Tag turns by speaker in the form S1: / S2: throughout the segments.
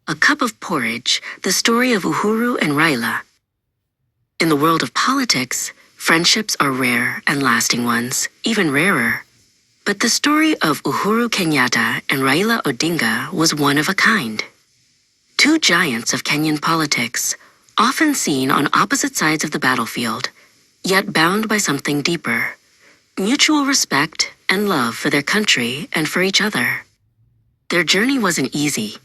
S1: A Cup of Porridge, the story of Uhuru and Raila. In the world of politics, friendships are rare and lasting ones, even rarer. But the story of Uhuru Kenyatta and Raila Odinga was one of a kind. Two giants of Kenyan politics, often seen on opposite sides of the battlefield, yet bound by something deeper: mutual respect and love for their country and for each other. Their journey wasn't easy.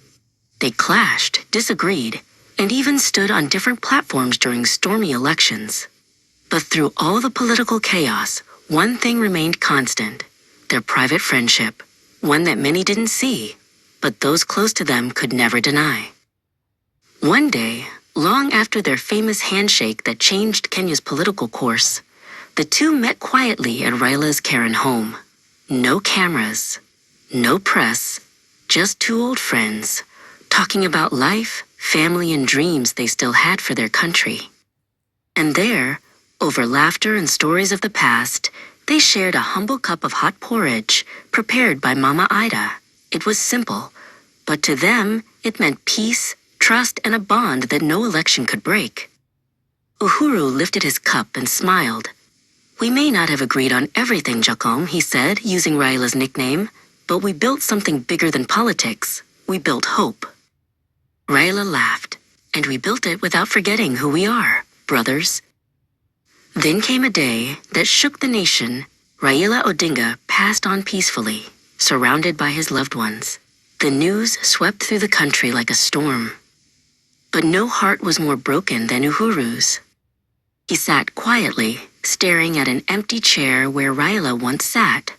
S1: They clashed, disagreed, and even stood on different platforms during stormy elections. But through all the political chaos, one thing remained constant: their private friendship, one that many didn't see, but those close to them could never deny. One day, long after their famous handshake that changed Kenya's political course, the two met quietly at Raila's Karen home. No cameras, no press, just two old friends, talking about life, family, and dreams they still had for their country. And there, over laughter and stories of the past, they shared a humble cup of hot porridge prepared by Mama Ida. It was simple, but to them, it meant peace, trust, and a bond that no election could break. Uhuru lifted his cup and smiled. "We may not have agreed on everything, Jacome," he said, using Raila's nickname, "but we built something bigger than politics. We built hope." Raila laughed, "And we built it without forgetting who we are, brothers." Then came a day that shook the nation. Raila Odinga passed on peacefully, surrounded by his loved ones. The news swept through the country like a storm. But no heart was more broken than Uhuru's. He sat quietly, staring at an empty chair where Raila once sat.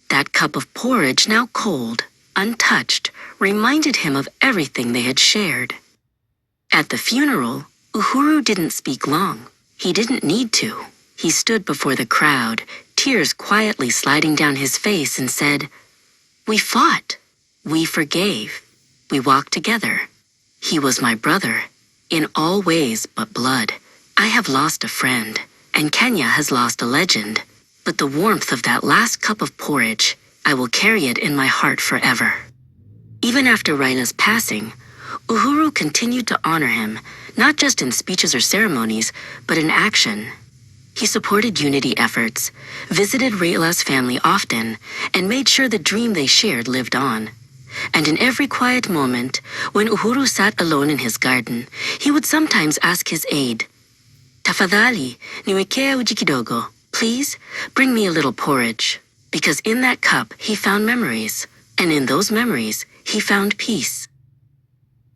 S1: That cup of porridge, now cold, untouched, reminded him of everything they had shared. At the funeral, Uhuru didn't speak long. He didn't need to. He stood before the crowd, tears quietly sliding down his face, and said, "We fought. We forgave. We walked together. He was my brother, in all ways but blood. I have lost a friend, and Kenya has lost a legend. But the warmth of that last cup of porridge, I will carry it in my heart forever." Even after Raila's passing, Uhuru continued to honor him, not just in speeches or ceremonies, but in action. He supported unity efforts, visited Raila's family often, and made sure the dream they shared lived on. And in every quiet moment, when Uhuru sat alone in his garden, he would sometimes ask his aide, "Tafadhali, niwekea uji kidogo. Please, bring me a little porridge." Because in that cup, he found memories, and in those memories, he found peace.